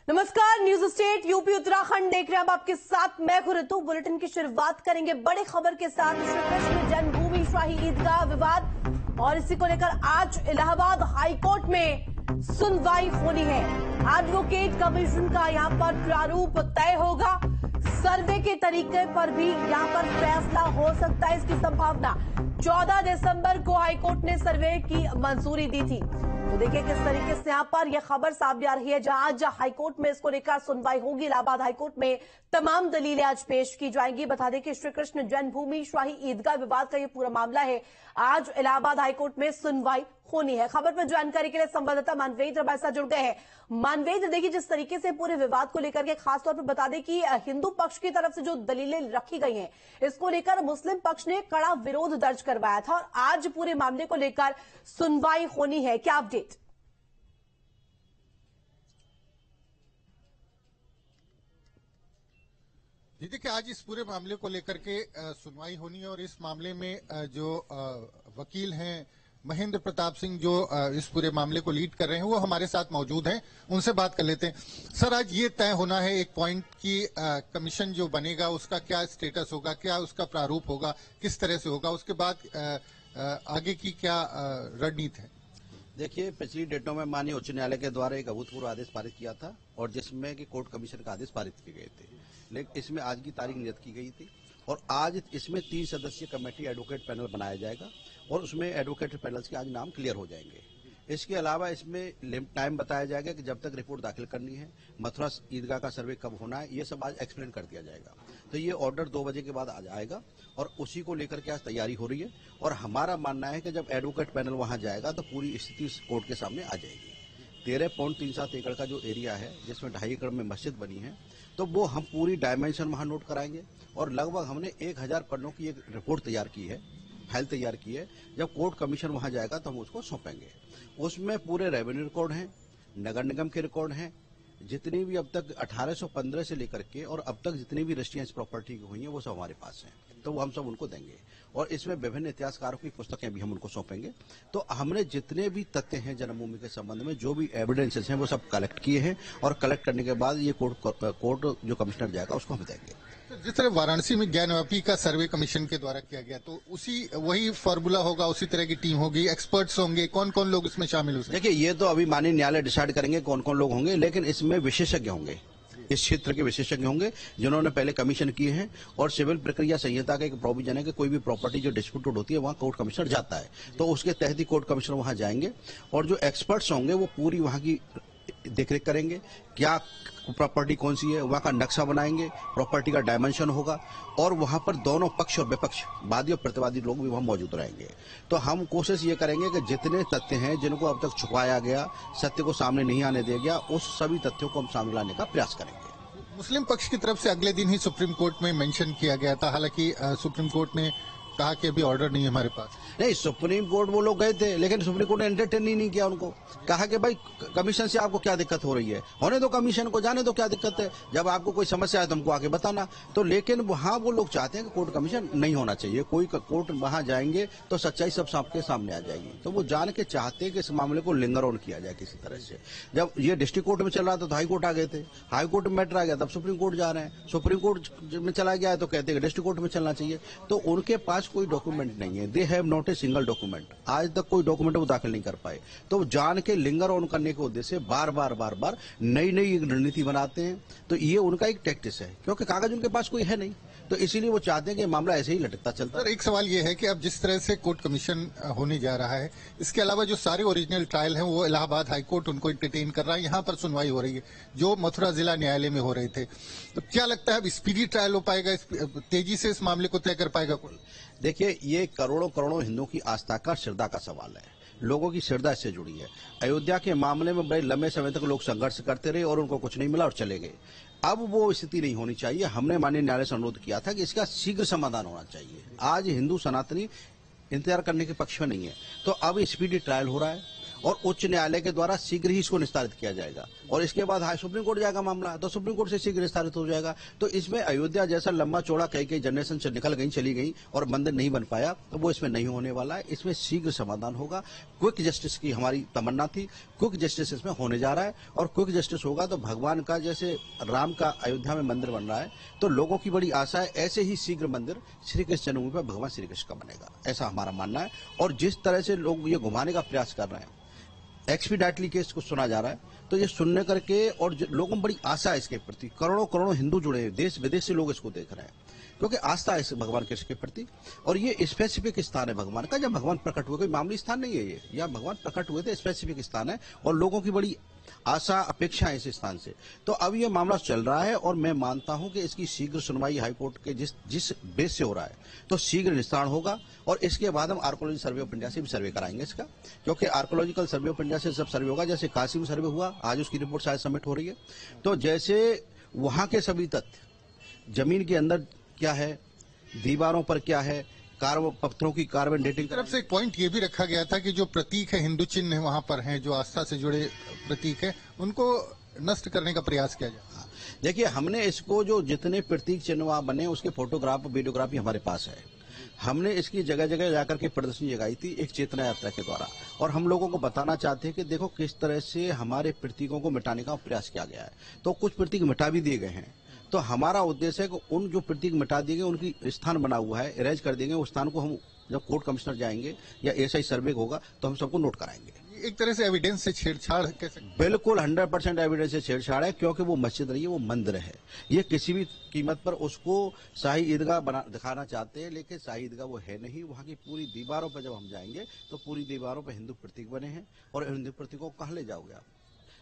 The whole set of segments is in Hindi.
नमस्कार, न्यूज स्टेट यूपी उत्तराखंड देख रहे हैं। अब आपके साथ मैं ऋतु। बुलेटिन की शुरुआत करेंगे बड़ी खबर के साथ। श्री कृष्ण जन्मभूमि शाही ईदगाह विवाद और इसी को लेकर आज इलाहाबाद हाईकोर्ट में सुनवाई होनी है। एडवोकेट कमीशन का यहां पर प्रारूप तय होगा। सर्वे के तरीके पर भी यहां पर फैसला हो सकता है, इसकी संभावना। 14 दिसंबर को हाईकोर्ट ने सर्वे की मंजूरी दी थी। तो देखिए किस तरीके से यहां पर यह खबर सामने आ रही है, जहां आज हाईकोर्ट में इसको लेकर सुनवाई होगी। इलाहाबाद हाईकोर्ट में तमाम दलीलें आज पेश की जाएंगी। बता दें कि श्री कृष्ण जन्मभूमि शाही ईदगाह विवाद का यह पूरा मामला है। आज इलाहाबाद हाईकोर्ट में सुनवाई होनी है। खबर पर जानकारी के लिए संवाददाता मानवेंद्र हमारे साथ जुड़ गए हैं। मानवेंद्र, देखिए जिस तरीके से पूरे विवाद को लेकर के खासतौर पर बता दें कि हिंदू पक्ष की तरफ से जो दलीलें रखी गई हैं, इसको लेकर मुस्लिम पक्ष ने कड़ा विरोध दर्ज करवाया था और आज पूरे मामले को लेकर सुनवाई होनी है। क्या अपडेट? जी देखिए, आज इस पूरे मामले को लेकर के सुनवाई होनी है और इस मामले में जो वकील हैं महेंद्र प्रताप सिंह, जो इस पूरे मामले को लीड कर रहे हैं, वो हमारे साथ मौजूद हैं। उनसे बात कर लेते हैं। सर, आज ये तय होना है एक पॉइंट की कमीशन जो बनेगा उसका क्या स्टेटस होगा, क्या उसका प्रारूप होगा, किस तरह से होगा, उसके बाद आगे की क्या रणनीति है? देखिए, पिछली डेटों में माननीय उच्च न्यायालय के द्वारा एक अभूतपूर्व आदेश पारित किया था और जिसमें कि कोर्ट कमीशन का आदेश पारित किए गए थे, लेकिन इसमें आज की तारीख नियत की गई थी और आज इसमें 3 सदस्यीय कमेटी एडवोकेट पैनल बनाया जाएगा और उसमें एडवोकेट पैनल्स के आज नाम क्लियर हो जाएंगे। इसके अलावा इसमें टाइम बताया जाएगा कि जब तक रिपोर्ट दाखिल करनी है, मथुरा ईदगाह का सर्वे कब होना है, ये सब आज एक्सप्लेन कर दिया जाएगा। तो ये ऑर्डर 2 बजे के बाद आ जाएगा और उसी को लेकर के आज तैयारी हो रही है और हमारा मानना है कि जब एडवोकेट पैनल वहां जाएगा तो पूरी स्थिति कोर्ट के सामने आ जाएगी। 13.37 एकड़ का जो एरिया है, जिसमें 2.5 एकड़ में मस्जिद बनी है, तो वो हम पूरी डायमेंशन वहां नोट कराएंगे और लगभग हमने 1000 पन्नों की एक रिपोर्ट तैयार की है, फाइल तैयार की है। जब कोर्ट कमीशन वहां जाएगा तो हम उसको सौंपेंगे। उसमें पूरे रेवेन्यू रिकॉर्ड हैं, नगर निगम के रिकॉर्ड हैं, जितनी भी अब तक 1815 से लेकर के और अब तक जितनी भी रजिस्ट्रियां इस प्रॉपर्टी की हुई हैं वो सब हमारे पास हैं, तो वो हम सब उनको देंगे और इसमें विभिन्न इतिहासकारों की पुस्तकें भी हम उनको सौंपेंगे। तो हमने जितने भी तथ्य हैं जन्मभूमि के संबंध में, जो भी एविडेंसेस हैं, वो सब कलेक्ट किए हैं और कलेक्ट करने के बाद ये कोर्ट जो कमिश्नर जाएगा उसको हम देंगे। तो जिस तरह वाराणसी में ज्ञानव्यापी का सर्वे कमीशन के द्वारा किया गया, तो वही फॉर्मूला होगा, उसी तरह की टीम होगी, एक्सपर्ट्स होंगे, कौन कौन लोग इसमें शामिल हो सकते हैं? देखिए, ये तो अभी माननीय न्यायालय डिसाइड करेंगे कौन कौन लोग होंगे, लेकिन इसमें विशेषज्ञ होंगे, इस क्षेत्र के विशेषज्ञ होंगे जिन्होंने पहले कमीशन किए हैं और सिविल प्रक्रिया संहिता का एक प्रोविजन है कि कोई भी प्रॉपर्टी जो डिस्प्यूटेड होती है वहां कोर्ट कमिश्नर जाता है, तो उसके तहत ही कोर्ट कमिश्नर वहां जाएंगे और जो एक्सपर्ट्स होंगे वो पूरी वहां की देखरेख करेंगे, क्या प्रॉपर्टी कौन सी है, वहां का नक्शा बनाएंगे, प्रॉपर्टी का डायमेंशन होगा और वहां पर दोनों पक्ष और विपक्ष, वादी और प्रतिवादी लोग भी वहां मौजूद रहेंगे। तो हम कोशिश ये करेंगे कि जितने तथ्य हैं जिनको अब तक छुपाया गया, सत्य को सामने नहीं आने दिया गया, उस सभी तथ्यों को हम सामने लाने का प्रयास करेंगे। मुस्लिम पक्ष की तरफ से अगले दिन ही सुप्रीम कोर्ट में मेंशन किया गया था, हालांकि सुप्रीम कोर्ट ने कहा कि अभी ऑर्डर नहीं है हमारे पास। नहीं, सुप्रीम कोर्ट वो लोग गए थे, लेकिन सुप्रीम कोर्ट ने एंटरटेन ही नहीं किया उनको। कहा कि भाई कमीशन से आपको क्या दिक्कत हो रही है, होने दो कमीशन को, जाने दो क्या दिक्कत है, जब आपको कोई समस्या है तो हमको आके बताना। तो लेकिन वहां वो लोग चाहते हैं कि कोर्ट कमीशन नहीं होना चाहिए, कोई कोर्ट वहां जाएंगे तो सच्चाई सब सबके सामने आ जाएगी। तो वो जान के चाहते हैं कि इस मामले को लिंगर ऑन किया जाए किसी तरह से। जब ये डिस्ट्रिक्ट कोर्ट में चल रहा था तो हाई कोर्ट आ गए थे, हाई कोर्ट में मैटर आ गया तब सुप्रीम कोर्ट जा रहे हैं, सुप्रीम कोर्ट में चला गया है तो कहते हैं डिस्ट्रिक्ट कोर्ट में चलना चाहिए। तो उनके पास कोई डॉक्यूमेंट नहीं है, they have not a single document, आज तक कोई डॉक्यूमेंट वो दाखिल नहीं कर पाए। तो जान के लिंगर ऑन करने के उद्देश्य से बार बार नई रणनीति बनाते हैं। तो ये उनका एक टैक्टिस है, क्योंकि कागज उनके पास कोई है नहीं, तो इसीलिए वो चाहते हैं कि मामला ऐसे ही लटकता चलता है। एक सवाल ये है कि अब जिस तरह से कोर्ट कमीशन होने जा रहा है, इसके अलावा जो सारे ओरिजिनल ट्रायल हैं वो इलाहाबाद हाईकोर्ट उनको एंटरटेन कर रहा है, यहाँ पर सुनवाई हो रही है जो मथुरा जिला न्यायालय में हो रहे थे। तो क्या लगता है अब स्पीडी ट्रायल हो पाएगा, तेजी से इस मामले को तय कर पाएगा कोई? देखिए, ये करोड़ों हिंदुओं की आस्था का, श्रद्धा का सवाल है, लोगों की श्रद्धा इससे जुड़ी है। अयोध्या के मामले में बड़े लंबे समय तक लोग संघर्ष करते रहे और उनको कुछ नहीं मिला और चले गए। अब वो स्थिति नहीं होनी चाहिए। हमने माननीय न्यायालय से अनुरोध किया था कि इसका शीघ्र समाधान होना चाहिए। आज हिंदू सनातनी इंतजार करने के पक्ष में नहीं है, तो अब स्पीडी ट्रायल हो रहा है और उच्च न्यायालय के द्वारा शीघ्र ही इसको निस्तारित किया जाएगा और इसके बाद हाई सुप्रीम कोर्ट जाएगा मामला, तो सुप्रीम कोर्ट से शीघ्र निस्तारित हो जाएगा। तो इसमें अयोध्या जैसा लंबा चौड़ा कई जनरेशन से निकल गई चली गई और मंदिर नहीं बन पाया, तो वो इसमें नहीं होने वाला है। इसमें शीघ्र समाधान होगा। क्विक जस्टिस की हमारी तमन्ना थी, क्विक जस्टिस इसमें होने जा रहा है और क्विक जस्टिस होगा तो भगवान का जैसे राम का अयोध्या में मंदिर बन रहा है तो लोगों की बड़ी आशा है ऐसे ही शीघ्र मंदिर श्री कृष्ण जन्मभूमि पर भगवान श्री कृष्ण का बनेगा, ऐसा हमारा मानना है। और जिस तरह से लोग ये घुमाने का प्रयास कर रहे हैं, एक्सपीडाइटली केस को सुना जा रहा है, तो ये सुनने करके और लोगों में बड़ी आशा है इसके प्रति। करोड़ों हिंदू जुड़े हैं, देश विदेश से लोग इसको देख रहे हैं क्योंकि आस्था है इस भगवान कृष्ण के प्रति। और ये स्पेसिफिक स्थान है भगवान का, जब भगवान प्रकट हुए, कोई मामूली स्थान नहीं है ये, यहाँ भगवान प्रकट हुए थे, स्पेसिफिक स्थान है और लोगों की बड़ी आशा अपेक्षा है इस स्थान से। तो अब ये मामला चल रहा है और मैं मानता हूं कि इसकी शीघ्र सुनवाई हाईकोर्ट के जिस बेस से हो रहा है तो शीघ्र निस्तारण होगा। और इसके बाद हम आर्कोलॉजी सर्वे ऑफ इंडिया से भी सर्वे कराएंगे इसका, क्योंकि आर्कोलॉजिकल सर्वे ऑफ इंडिया से सब सर्वे होगा। जैसे काशी में सर्वे हुआ, आज उसकी रिपोर्ट शायद सबमिट हो रही है, तो जैसे वहां के सभी तथ्य, जमीन के अंदर क्या है, दीवारों पर क्या है, पत्थरों की कार्बन डेटिंग तरफ से एक पॉइंट ये भी रखा गया था कि जो प्रतीक है, हिंदू चिन्ह वहां पर हैं, जो आस्था से जुड़े प्रतीक है, उनको नष्ट करने का प्रयास किया जाए। देखिए, हमने इसको जो जितने प्रतीक चिन्ह वहां बने उसके फोटोग्राफ वीडियोग्राफी हमारे पास है। हमने इसकी जगह जगह जाकर के प्रदर्शनी जगाई थी एक चेतना यात्रा के द्वारा, और हम लोगों को बताना चाहते हैं कि देखो किस तरह से हमारे प्रतीकों को मिटाने का प्रयास किया गया है। तो कुछ प्रतीक मिटा भी दिए गए हैं, तो हमारा उद्देश्य है कि उन जो प्रतीक मिटा दिए गए उनकी स्थान बना हुआ है, इरेज कर देंगे उस स्थान को। हम जब कोर्ट कमिश्नर जाएंगे या एसआई सर्वे होगा तो हम सबको नोट कराएंगे। एक तरह से एविडेंस से छेड़छाड़ कैसे? बिल्कुल 100% एविडेंस से छेड़छाड़ है, क्योंकि वो मस्जिद नहीं है, वो मंदिर है। ये किसी भी कीमत पर उसको शाही ईदगाह दिखाना चाहते हैं, लेकिन शाही ईदगाह वो है नहीं। वहां की पूरी दीवारों पर जब हम जाएंगे तो पूरी दीवारों पर हिंदू प्रतीक बने हैं, और हिंदू प्रतीकों को कहां ले जाओगे आप?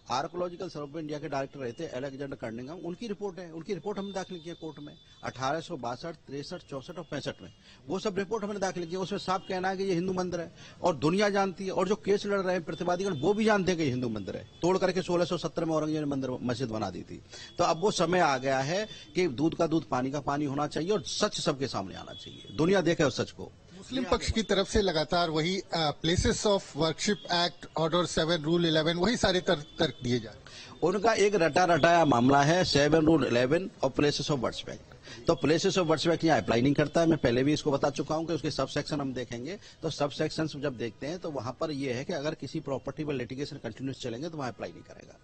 आर्कोलॉजिकल सर्वे ऑफ इंडिया के डायरेक्टर रहते अलेक्जेंडर कर्निंघम, उनकी रिपोर्ट है, उनकी रिपोर्ट हमने दाखिल की है कोर्ट में 1862, 63, 64 और 65 में। वो सब रिपोर्ट हमने दाखिल की, उसमें साफ कहना है कि ये हिंदू मंदिर है और दुनिया जानती है, और जो केस लड़ रहे हैं प्रतिवादीगण वो भी जानते हैं कि हिंदू मंदिर है। तोड़ करके 1670 में औरंगजेब ने मंदिर मस्जिद बना दी थी। तो अब वो समय आ गया है कि दूध का दूध पानी का पानी होना चाहिए और सच सबके सामने आना चाहिए, दुनिया देखे उस सच को। मुस्लिम पक्ष की तरफ से लगातार वही places of worship act, order 7, rule 11, वही सारे तर्क दिए जा रहे हैं। उनका एक रटाया मामला है 7 रूल 11 और प्लेसेस ऑफ वर्शिप एक्ट। तो प्लेसेस ऑफ वर्शिप एक्ट यहाँ अप्लाई नहीं करता है। मैं पहले भी इसको बता चुका हूं कि उसके सब सेक्शन हम देखेंगे, तो सब सेक्शन जब देखते हैं तो वहां पर यह है कि अगर किसी प्रॉपर्टी पर लिटिगेशन कंटिन्यूस चलेंगे तो वहां अप्लाई नहीं करेगा।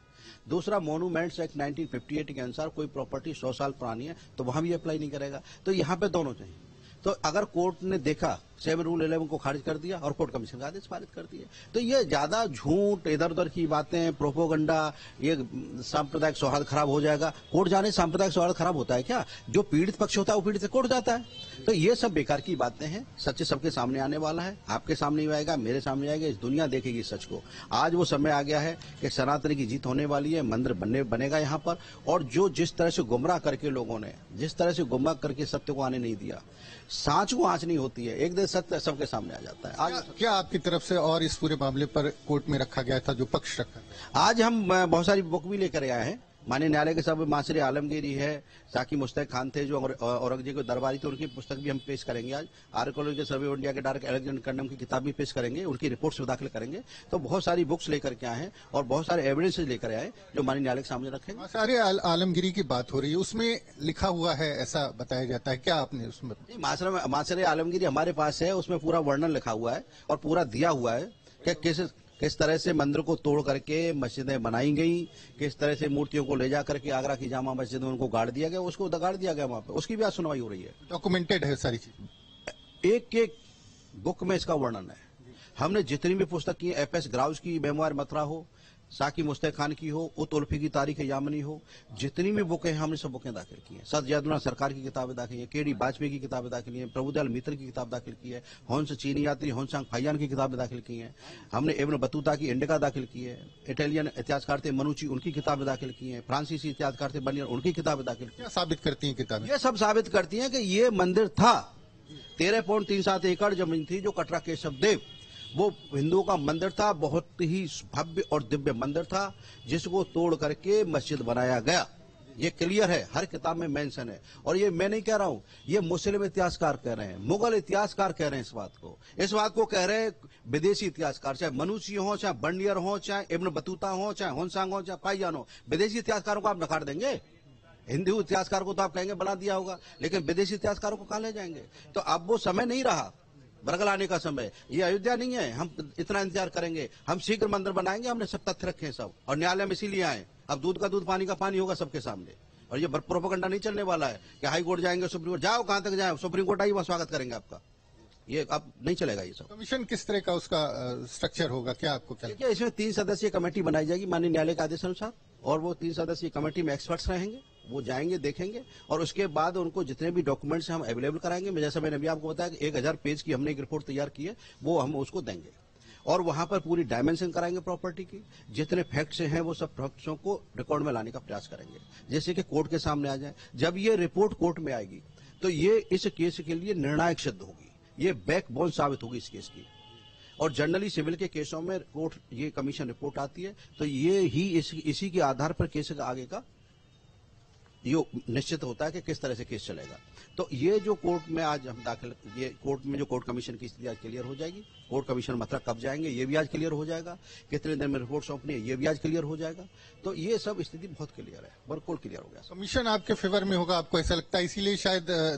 दूसरा, मोन्यूमेंट्स एक्ट 1958 के अनुसार कोई प्रॉपर्टी 100 साल पुरानी है तो वहां भी अप्लाई नहीं करेगा। तो यहाँ पे दोनों चाहिए। तो अगर कोर्ट ने देखा 7 रूल 11 को खारिज कर दिया और कोर्ट कमीशन का आदेश पारित कर दिया, तो ये ज्यादा झूठ, इधर उधर की बातें, प्रोपोगंडा, ये सांप्रदायिक सौहार्द खराब हो जाएगा। कोर्ट जाने सांप्रदायिक सौहार्द खराब होता है क्या? जो पीड़ित पक्ष होता है वो पीड़ित से कोर्ट जाता है। तो ये सब बेकार की बातें हैं। सच सबके सामने आने वाला है, आपके सामने भी आएगा, मेरे सामने आएगा, इस दुनिया देखेगी सच को। आज वो समय आ गया है कि सनातन की जीत होने वाली है, मंदिर बनेगा यहाँ पर। और जो जिस तरह से गुमराह करके लोगों ने, जिस तरह से गुमराह करके सत्य को आने नहीं दिया, सांच को आंच नहीं होती है, एक दिन सत्य सबके सामने आ जाता है। आज क्या आपकी तरफ से और इस पूरे मामले पर कोर्ट में रखा गया था जो पक्ष रखा? आज हम बहुत सारी बुक भी लेकर आए हैं। माननीय न्यायालय के सब मासरे आलमगीरी है, साकी मुस्तक खान थे जो औरंगजेब के दरबारी थे, उनकी पुस्तक भी हम पेश करेंगे। आज आर्कोलॉजिकल सर्वे ऑफ इंडिया के डायरेक्टर अलेक्जेंडर कर्निंघम की किताब भी पेश करेंगे, उनकी रिपोर्ट्स दाखिल करेंगे। तो बहुत सारी बुक्स लेकर के आए हैं और बहुत सारे एविडेंसेज लेकर आए जो माननीय न्यायालय के सामने रखेंगे। सारे आलमगीरी की बात हो रही है, उसमें लिखा हुआ है ऐसा बताया जाता है, क्या आपने उसमें? मासरे आलमगीरी हमारे पास है, उसमें पूरा वर्णन लिखा हुआ है और पूरा दिया हुआ है कि किस तरह से मंदिर को तोड़ करके मस्जिदें बनाई गई, किस तरह से मूर्तियों को ले जा करके आगरा की जामा मस्जिद में उनको गाड़ दिया गया, उसको गाड़ दिया गया वहां पे, उसकी भी आज सुनवाई हो रही है। डॉक्यूमेंटेड है सारी चीज, एक बुक में इसका वर्णन है। हमने जितनी भी पुस्तक की, एफएस ग्राउज की मेमोयर मथुरा हो, साकी मुस्तक खान की हो, उत उल्फी की तारीख यामनी हो, जितनी भी बुकें हैं हमने सब बुकें दाखिल की हैं। सर जयदुल्ला सरकार की किताबें दाखिल की है, केडी वाजपेयी की किताबें दाखिल की है, प्रभुदयाल मित्र की किताब दाखिल की है, होन्स चीनी यात्री होन्सांग फाइयान की किताबें दाखिल की हैं। हमने इब्न बतूता की इंडिका दाखिल की है, इटालियन इतिहासकार थे मनुची, उनकी किताबें दाखिल की हैं, फ्रांसीसी इतिहासकार थे बनियर, उनकी किताबें दाखिल की। क्या साबित करती हैं किताबें? ये सब साबित करती हैं कि ये मंदिर था। 13.37 एकड़ जमीन थी जो कटरा केशव देव, वो हिंदुओं का मंदिर था, बहुत ही भव्य और दिव्य मंदिर था, जिसको तोड़ करके मस्जिद बनाया गया। ये क्लियर है, हर किताब में मेंशन है। और ये मैं नहीं कह रहा हूं, ये मुस्लिम इतिहासकार कह रहे हैं, मुगल इतिहासकार कह रहे हैं। इस बात को कह रहे हैं विदेशी इतिहासकार, चाहे मनुष्य हो, चाहे बर्नियर हो, चाहे इब्न बतूता हो, चाहे होनसांग हो, चाहे पाईजान हो। विदेशी इतिहासकारों को आप नकार देंगे? हिंदू इतिहासकार को तो आप कहेंगे बना दिया होगा, लेकिन विदेशी इतिहासकारों को कहां ले जाएंगे? तो अब वो समय नहीं रहा बरगलाने का समय। ये अयोध्या नहीं है, हम इतना इंतजार करेंगे, हम शीघ्र मंदिर बनाएंगे, हमने सब तथ्य रखे हैं सब, और न्यायालय में इसीलिए आए। अब दूध का दूध पानी का पानी होगा सबके सामने, और ये प्रोपेगेंडा नहीं चलने वाला है कि हाई कोर्ट जाएंगे, सुप्रीम कोर्ट जाओ, कहां तक जाए, सुप्रीम कोर्ट आई वहां स्वागत करेंगे आपका। ये अब नहीं चलेगा ये सब। कमीशन किस तरह का उसका स्ट्रक्चर होगा, क्या आपको क्या लगता है? देखिए, इसमें 3 सदस्यीय कमेटी बनाई जाएगी माननीय न्यायालय के आदेश अनुसार, और वो 3 सदस्यीय कमेटी में एक्सपर्ट्स रहेंगे, वो जाएंगे, देखेंगे, और उसके बाद उनको जितने भी डॉक्यूमेंट्स हम अवेलेबल कराएंगे। जैसा मैंने अभी आपको बताया कि 1000 पेज की हमने एक रिपोर्ट तैयार की है, वो हम उसको देंगे, और वहां पर पूरी डायमेंशन कराएंगे प्रॉपर्टी की, जितने फैक्ट्स हैं वो सब फैक्ट्सों को रिकॉर्ड में लाने का प्रयास करेंगे, जैसे कि कोर्ट के सामने आ जाए। जब ये रिपोर्ट कोर्ट में आएगी तो ये इस केस के लिए निर्णायक सिद्ध होगी, ये बैकबोन साबित होगी इस केस की। और जनरली सिविल के केसों में कोर्ट ये कमीशन रिपोर्ट आती है, तो ये ही इसी के आधार पर केस का आगे का ये निश्चित होता है कि किस तरह से केस चलेगा। तो ये जो कोर्ट में आज हम दाखिल, ये कोर्ट में जो कोर्ट कमीशन की स्थिति आज क्लियर हो जाएगी। कोर्ट कमीशन मतलब कब जाएंगे ये भी आज क्लियर हो जाएगा, कितने दिन में रिपोर्ट सौंपनी है ये भी आज क्लियर हो जाएगा। तो ये सब स्थिति बहुत क्लियर है, बिल्कुल क्लियर हो गया। कमीशन आपके फेवर में होगा, आपको ऐसा लगता है, इसीलिए शायद